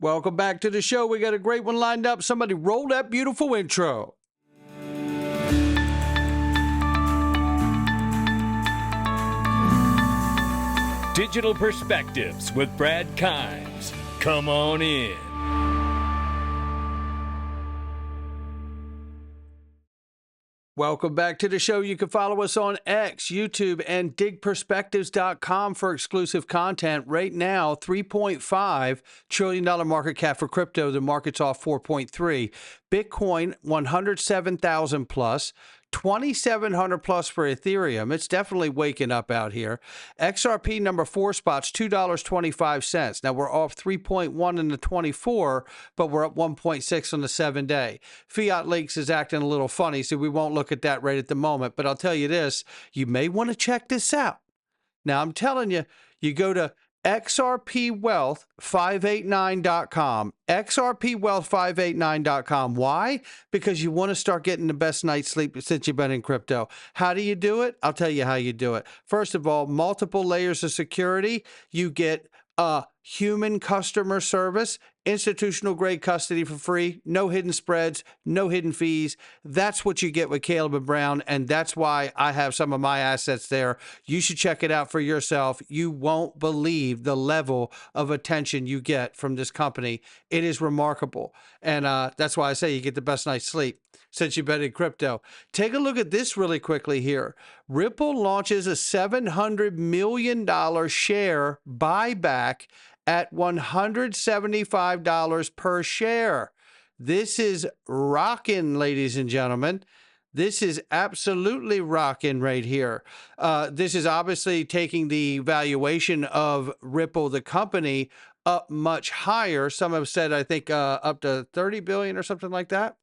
Welcome back to the show. We got a great one lined up. Somebody roll that beautiful intro. Digital Perspectives with Brad Kimes. Come on in. Welcome back to the show. You can follow us on X, YouTube, and digperspectives.com for exclusive content. Right now, $3.5 trillion market cap for crypto. The market's off 4.3. Bitcoin, 107,000 plus. 2,700 plus for Ethereum. It's definitely waking up out here. XRP number 4 spots, $2.25. Now we're off 3.1 in the 24, but we're up 1.6 on the 7-day. Fiat Links is acting a little funny, so we won't look at that right at the moment. But I'll tell you this, you may want to check this out. Now I'm telling you, you go to XRPwealth589.com. XRPwealth589.com. Why? Because you want to start getting the best night's sleep since you've been in crypto. How do you do it? I'll tell you how you do it. First of all, multiple layers of security. You get human customer service, institutional grade custody for free, no hidden spreads, no hidden fees. That's what you get with Caleb and Brown, and that's why I have some of my assets there. You should check it out for yourself. You won't believe the level of attention you get from this company. It is remarkable, and that's why I say you get the best night's sleep since you've been in crypto. Take a look at this really quickly here. Ripple launches a $700 million share buyback at $175 per share. This is rocking, ladies and gentlemen. This is absolutely rocking right here. This is obviously taking the valuation of Ripple, the company, up much higher. Some have said, I think, up to 30 billion or something like that.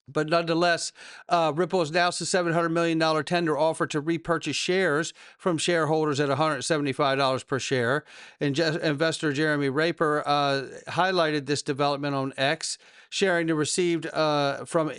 But nonetheless, Ripple has announced a $700 million tender offer to repurchase shares from shareholders at $175 per share. And investor Jeremy Raper highlighted this development on X, sharing the received from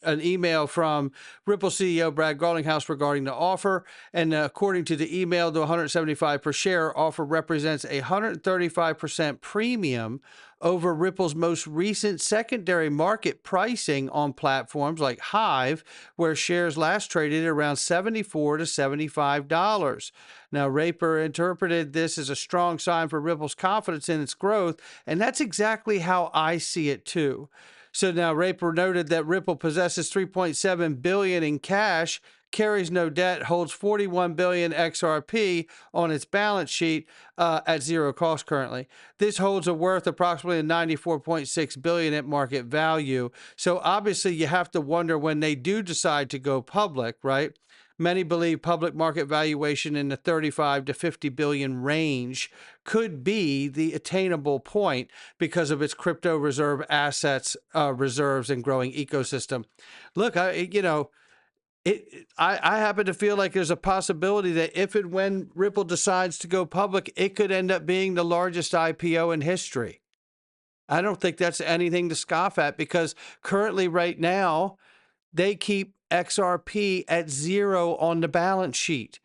an email from Ripple CEO Brad Garlinghouse regarding the offer. And according to the email, the $175 per share offer represents a 135% premium over Ripple's most recent secondary market pricing on platforms like Hive, where shares last traded around $74 to $75. Now, Raper interpreted this as a strong sign for Ripple's confidence in its growth, and that's exactly how I see it too. So now Raper noted that Ripple possesses $3.7 billion in cash, carries no debt, holds 41 billion XRP on its balance sheet at zero cost currently. This holds a worth approximately 94.6 billion at market value. So obviously you have to wonder when they do decide to go public, right? Many believe public market valuation in the 35 to 50 billion range could be the attainable point because of its crypto reserve assets, reserves, and growing ecosystem. Look, I happen to feel like there's a possibility that if and when Ripple decides to go public, it could end up being the largest IPO in history. I don't think that's anything to scoff at because currently right now, they keep XRP at zero on the balance sheet.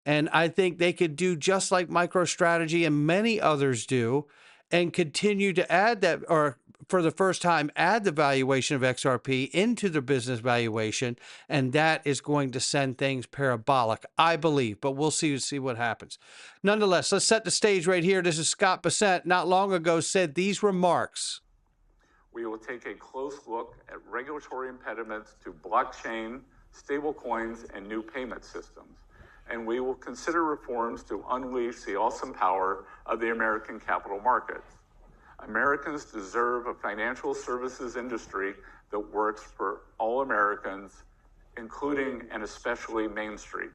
And I think they could do just like MicroStrategy and many others do and continue to add that, or for the first time, add the valuation of XRP into the business valuation. And that is going to send things parabolic, I believe, but we'll see what happens. Nonetheless, let's set the stage right here. This is Scott Bessent, not long ago said these remarks. We will take a close look at regulatory impediments to blockchain, stablecoins, and new payment systems. And we will consider reforms to unleash the awesome power of the American capital markets. Americans deserve a financial services industry that works for all Americans, including and especially Main Street.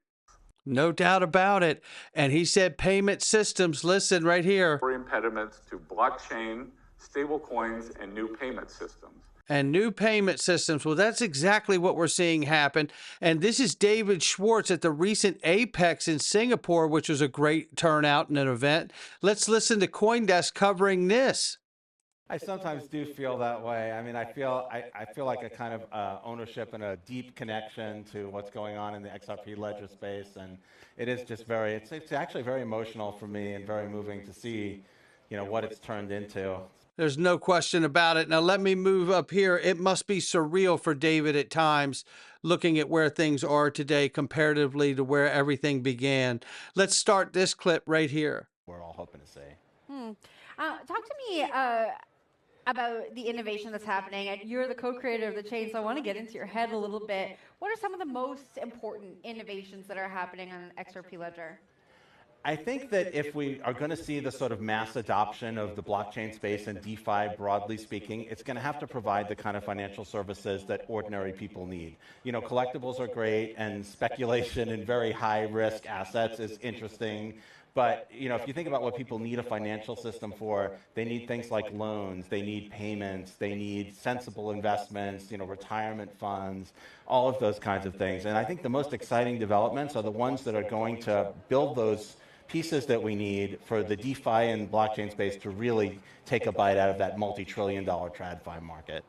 No doubt about it. And he said payment systems, listen right here. Impediments to blockchain, stablecoins, and new payment systems. And new payment systems. Well, that's exactly what we're seeing happen. And this is David Schwartz at the recent Apex in Singapore, which was a great turnout in an event. Let's listen to CoinDesk covering this. I sometimes do feel that way. I mean, I feel like a kind of ownership and a deep connection to what's going on in the XRP Ledger space. And it is just it's actually very emotional for me and very moving to see, what it's turned into. There's no question about it. Now, let me move up here. It must be surreal for David at times looking at where things are today comparatively to where everything began. Let's start this clip right here. We're all hoping to see. Talk to me about the innovation that's happening. And you're the co-creator of the chain, so I want to get into your head a little bit. What are some of the most important innovations that are happening on XRP Ledger? I think that if we are going to see the sort of mass adoption of the blockchain space and DeFi broadly speaking, it's going to have to provide the kind of financial services that ordinary people need. You know, collectibles are great and speculation in very high risk assets is interesting. But, you know, if you think about what people need a financial system for, they need things like loans, they need payments, they need sensible investments, you know, retirement funds, all of those kinds of things. And I think the most exciting developments are the ones that are going to build those pieces that we need for the DeFi and blockchain space to really take a bite out of that multi-trillion-dollar TradFi market.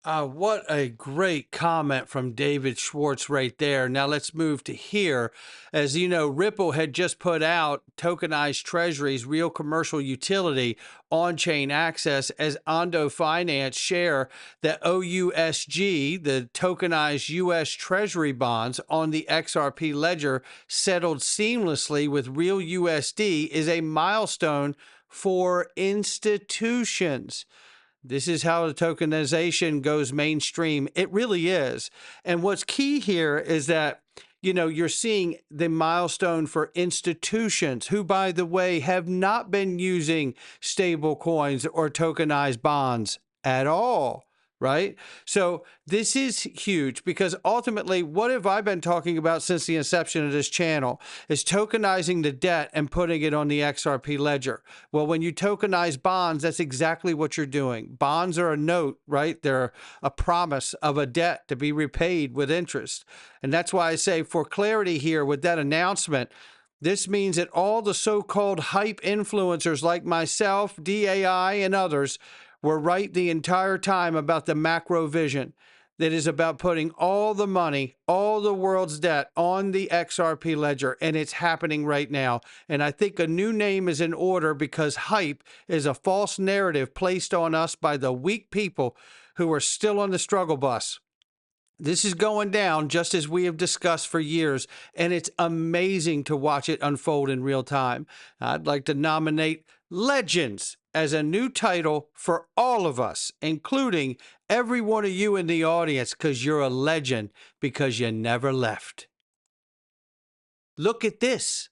What a great comment from David Schwartz right there. Now let's move to here. As you know, Ripple had just put out tokenized treasuries, real commercial utility, on-chain access as Ondo Finance share that OUSG, the tokenized U.S. Treasury bonds on the XRP ledger settled seamlessly with real USD is a milestone for institutions. This is how the tokenization goes mainstream. It really is. And what's key here is that, you know, you're seeing the milestone for institutions who, by the way, have not been using stable coins or tokenized bonds at all. Right? So this is huge because ultimately, what have I been talking about since the inception of this channel is tokenizing the debt and putting it on the XRP ledger. Well, when you tokenize bonds, that's exactly what you're doing. Bonds are a note, right? They're a promise of a debt to be repaid with interest. And that's why I say for clarity here with that announcement, this means that all the so-called hype influencers like myself, DAI, and others were right the entire time about the macro vision that is about putting all the money, all the world's debt on the XRP ledger, and it's happening right now. And I think a new name is in order because hype is a false narrative placed on us by the weak people who are still on the struggle bus. This is going down just as we have discussed for years, and it's amazing to watch it unfold in real time. I'd like to nominate Legends as a new title for all of us, including every one of you in the audience, because you're a legend because you never left. Look at this.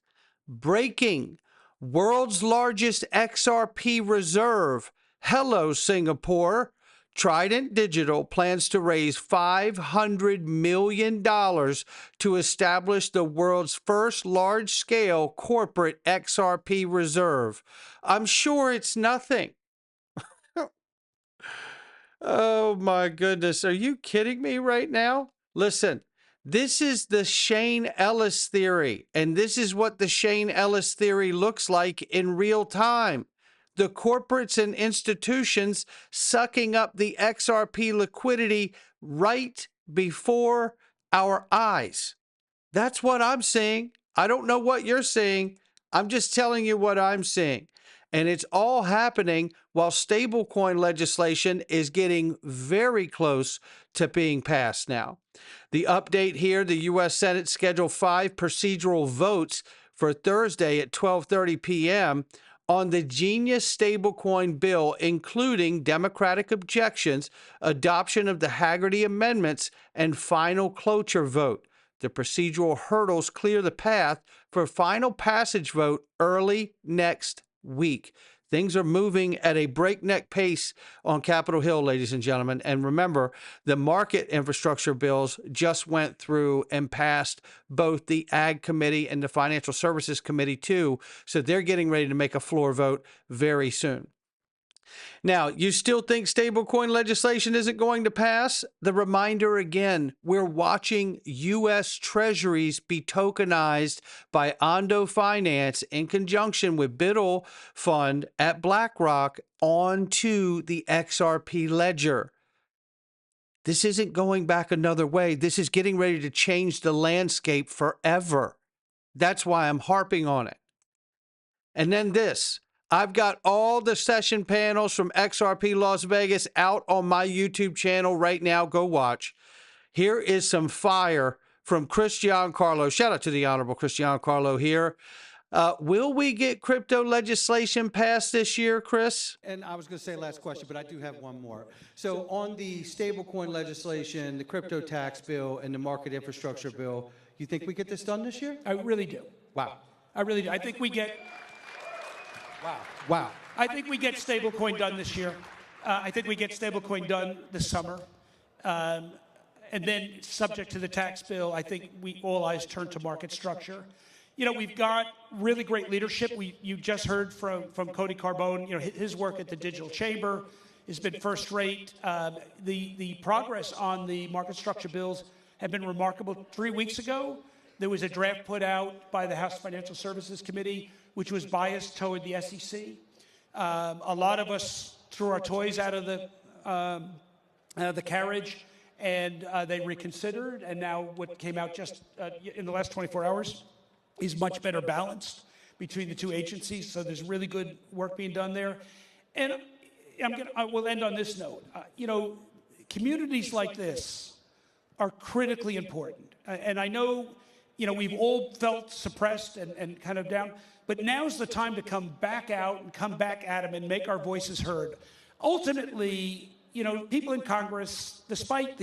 Breaking. World's largest XRP reserve. Hello, Singapore. Trident Digital plans to raise $500 million to establish the world's first large-scale corporate XRP reserve. I'm sure it's nothing. Oh, my goodness. Are you kidding me right now? Listen, this is the Shane Ellis theory, and this is what the Shane Ellis theory looks like in real time. The corporates and institutions sucking up the XRP liquidity right before our eyes. That's what I'm seeing. I don't know what you're seeing. I'm just telling you what I'm seeing. And it's all happening while stablecoin legislation is getting very close to being passed now. The update here, the U.S. Senate scheduled 5 procedural votes for Thursday at 12:30 p.m. on the Genius stablecoin bill, including Democratic objections, adoption of the Haggerty amendments, and final cloture vote. The procedural hurdles clear the path for final passage vote early next week. Things are moving at a breakneck pace on Capitol Hill, ladies and gentlemen. And remember, the market infrastructure bills just went through and passed both the Ag Committee and the Financial Services Committee too. So they're getting ready to make a floor vote very soon. Now, you still think stablecoin legislation isn't going to pass? The reminder again, we're watching U.S. Treasuries be tokenized by Ondo Finance in conjunction with Biddle Fund at BlackRock onto the XRP ledger. This isn't going back another way. This is getting ready to change the landscape forever. That's why I'm harping on it. And then this. I've got all the session panels from XRP Las Vegas out on my YouTube channel right now. Go watch. Here is some fire from Chris Giancarlo. Shout out to the Honorable Chris Giancarlo here. Will we get crypto legislation passed this year, Chris? And I was going to say last question, but I do have one more. So on the stablecoin legislation, the crypto tax bill, and the market infrastructure bill, you think we get this done this year? I really do. Wow. I really do. I think we get. Wow. I think we get stablecoin done this year. I think we get stablecoin done this summer. And then, subject to the tax bill, I think all eyes turn to market structure. You know, we've got really great leadership. You just heard from Cody Carbone. You know, his work at the Digital Chamber has been first rate. The progress on the market structure bills have been remarkable. 3 weeks ago, there was a draft put out by the House Financial Services Committee, which was biased toward the SEC. A lot of us threw our toys out of the carriage, and they reconsidered. And now what came out just in the last 24 hours is much better balanced between the two agencies. So there's really good work being done there. And I will end on this note. You know, communities like this are critically important. And I know, you know, we've all felt suppressed and kind of down, but now's the time to come back out and come back at them and make our voices heard. Ultimately, you know, people in Congress, despite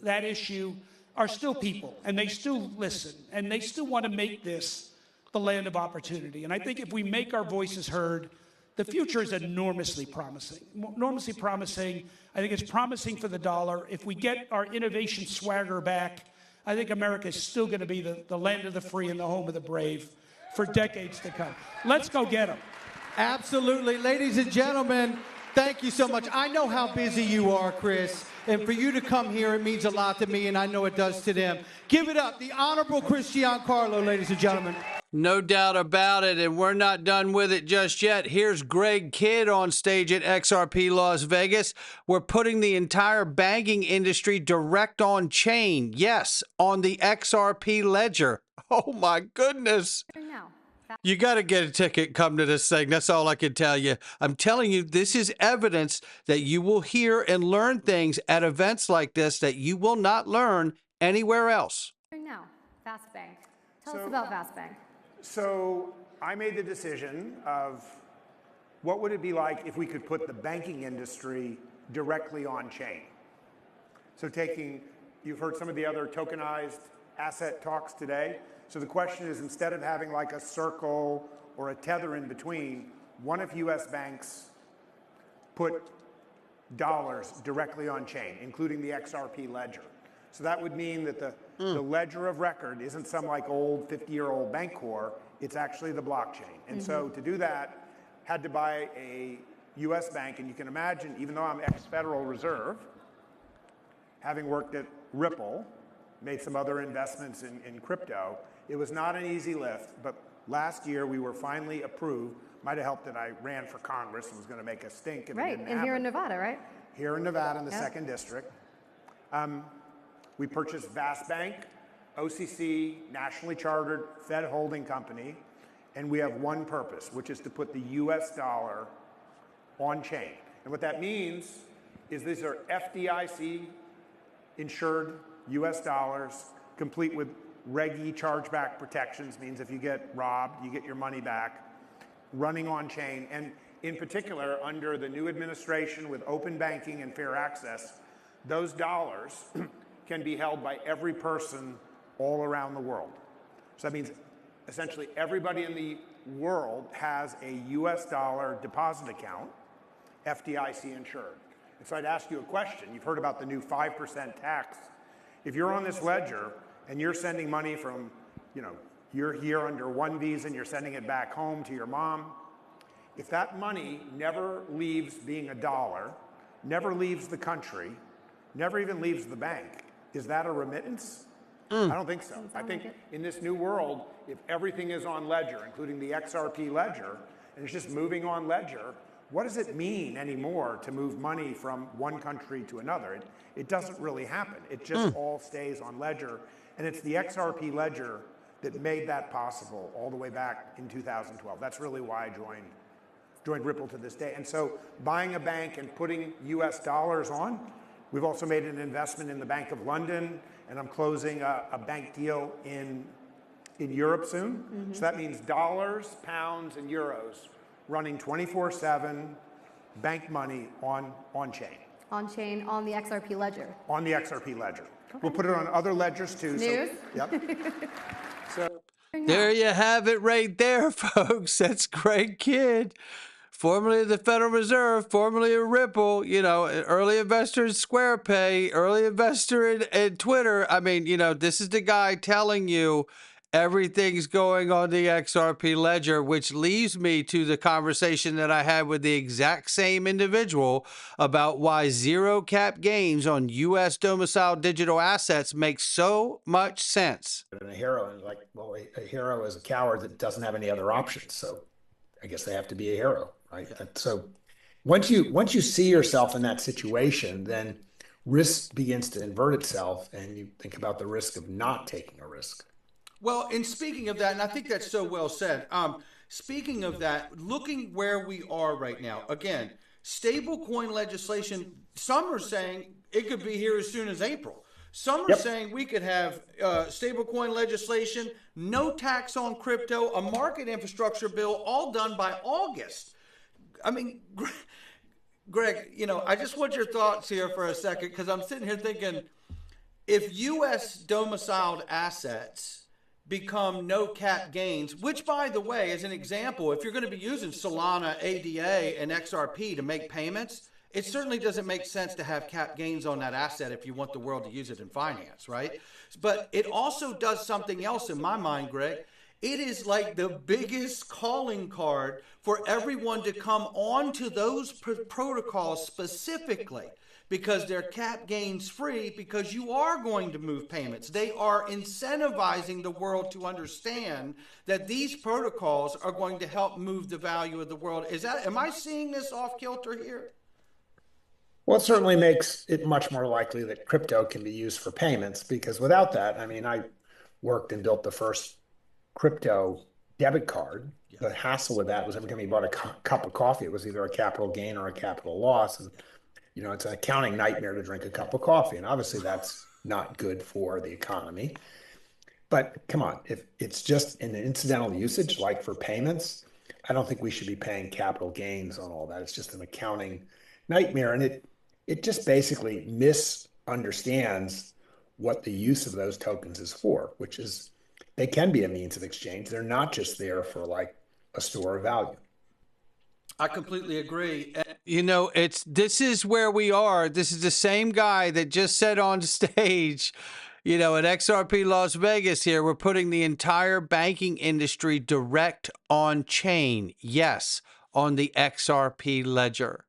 that issue, are still people, and they still listen, and they still want to make this the land of opportunity. And I think if we make our voices heard, the future is enormously promising. Enormously promising. I think it's promising for the dollar. If we get our innovation swagger back, I think America is still going to be the land of the free and the home of the brave for decades to come. Let's go get them. Absolutely. Ladies and gentlemen, thank you so much. I know how busy you are, Chris. And for you to come here, it means a lot to me, and I know it does to them. Give it up, the Honorable Chris Giancarlo, ladies and gentlemen. No doubt about it, and we're not done with it just yet. Here's Greg Kidd on stage at XRP Las Vegas. We're putting the entire banking industry direct on chain. Yes, on the XRP Ledger. Oh, my goodness. You got to get a ticket, come to this thing. That's all I can tell you. I'm telling you, this is evidence that you will hear and learn things at events like this that you will not learn anywhere else. Now, Fastbank. Tell us about Fastbank. So I made the decision of what would it be like if we could put the banking industry directly on chain. So you've heard some of the other tokenized asset talks today. So the question is, instead of having like a Circle or a Tether in between, what if US banks put dollars directly on chain, including the XRP ledger? So that would mean that the ledger of record isn't some like old 50-year-old bank core, it's actually the blockchain. And so to do that, had to buy a US bank, and you can imagine, even though I'm ex-Federal Reserve, having worked at Ripple, made some other investments in crypto, it was not an easy lift, but last year we were finally approved. Might have helped that I ran for Congress and was going to make a stink. And right, and here in Nevada, right? Here in Nevada in the 2nd District. We purchased Fastbank, OCC, nationally chartered Fed holding company, and we have one purpose, which is to put the US dollar on chain. And what that means is these are FDIC insured US dollars, complete with Reg E chargeback protections, means if you get robbed, you get your money back, running on chain. And in particular, under the new administration with open banking and fair access, those dollars can be held by every person all around the world. So that means essentially everybody in the world has a US dollar deposit account, FDIC insured. And so I'd ask you a question. You've heard about the new 5% tax. If you're on this ledger and you're sending money from, you're here under one visa and you're sending it back home to your mom, if that money never leaves being a dollar, never leaves the country, never even leaves the bank, is that a remittance? I don't think so. I think in this new world, if everything is on ledger, including the XRP ledger, and it's just moving on ledger, what does it mean anymore to move money from one country to another? It doesn't really happen. It just all stays on ledger. And it's the XRP ledger that made that possible all the way back in 2012. That's really why I joined joined Ripple to this day. And so buying a bank and putting US dollars on, we've also made an investment in the Bank of London, and I'm closing a bank deal in Europe soon. So that means dollars, pounds, and euros running 24/7 bank money on chain. On chain, on the XRP ledger. On the XRP ledger. Okay. We'll put it on other ledgers too. News. So, yep. So there you have it right there, folks. That's Greg Kidd, formerly of the Federal Reserve, formerly of Ripple, you know, an early investor in SquarePay, early investor in Twitter. I mean, you know, this is the guy telling you everything's going on the XRP ledger, which leads me to the conversation that I had with the exact same individual about why zero cap gains on U.S. domiciled digital assets makes so much sense. And a hero is like, well, a hero is a coward that doesn't have any other options. So I guess they have to be a hero, right? So once you see yourself in that situation, then risk begins to invert itself, and you think about the risk of not taking a risk. Well, and speaking of that, and I think that's so well said. Speaking of that, looking where we are right now, again, stablecoin legislation, some are saying it could be here as soon as April. Some are saying we could have stablecoin legislation, no tax on crypto, a market infrastructure bill, all done by August. I mean, Greg, you know, I just want your thoughts here for a second, because I'm sitting here thinking, if U.S. domiciled assets become no cap gains, which, by the way, as an example, if you're going to be using Solana, ADA, and XRP to make payments, it certainly doesn't make sense to have cap gains on that asset if you want the world to use it in finance, right? But it also does something else in my mind, Greg. It is like the biggest calling card for everyone to come on to those protocols specifically, because they're cap gains free, because you are going to move payments. They are incentivizing the world to understand that these protocols are going to help move the value of the world. Am I seeing this off kilter here? Well, it certainly makes it much more likely that crypto can be used for payments, because without that, I mean, I worked and built the first crypto debit card. The hassle with that was every time you bought a cup of coffee, it was either a capital gain or a capital loss. And you know, it's an accounting nightmare to drink a cup of coffee. And obviously that's not good for the economy. But come on, if it's just an incidental usage, like for payments, I don't think we should be paying capital gains on all that. It's just an accounting nightmare. And it just basically misunderstands what the use of those tokens is for, which is they can be a means of exchange. They're not just there for like a store of value. I completely agree. You know, this is where we are. This is the same guy that just said on stage, you know, at XRP Las Vegas here, we're putting the entire banking industry direct on chain. Yes, on the XRP ledger.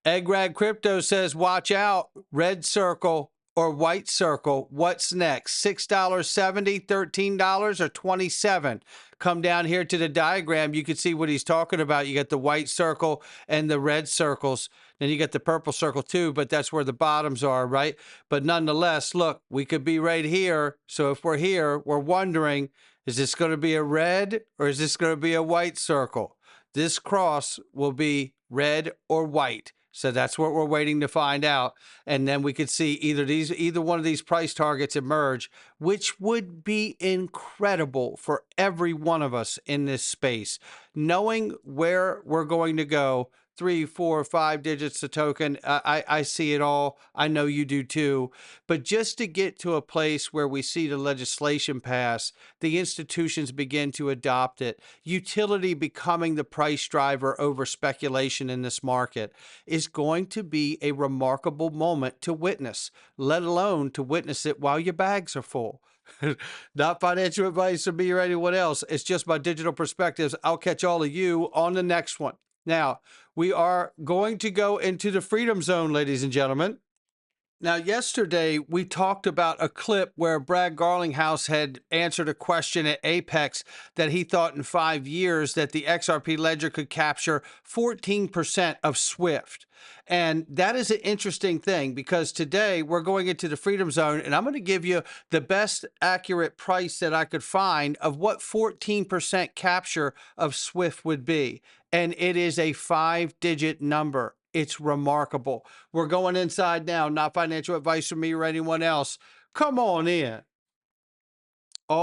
Eggrag Crypto says, watch out, red circle or white circle. What's next? $6.70, $13, or $27? Come down here to the diagram. You can see what he's talking about. You got the white circle and the red circles. Then you got the purple circle too, but that's where the bottoms are, right? But nonetheless, look, we could be right here. So if we're here, we're wondering, is this going to be a red or is this going to be a white circle? This cross will be red or white. So that's what we're waiting to find out. And then we could see either one of these price targets emerge, which would be incredible for every one of us in this space. Knowing where we're going to go, 3, 4, 5 digits a token. I see it all. I know you do too. But just to get to a place where we see the legislation pass, the institutions begin to adopt it, utility becoming the price driver over speculation in this market, is going to be a remarkable moment to witness, let alone to witness it while your bags are full. Not financial advice from me or anyone else. It's just my digital perspectives. I'll catch all of you on the next one. Now, we are going to go into the freedom zone, ladies and gentlemen. Now, yesterday, we talked about a clip where Brad Garlinghouse had answered a question at Apex that he thought in 5 years that the XRP ledger could capture 14% of SWIFT. And that is an interesting thing, because today we're going into the freedom zone, and I'm going to give you the best accurate price that I could find of what 14% capture of SWIFT would be. And it is a 5-digit number. It's remarkable. We're going inside now. Not financial advice from me or anyone else. Come on in.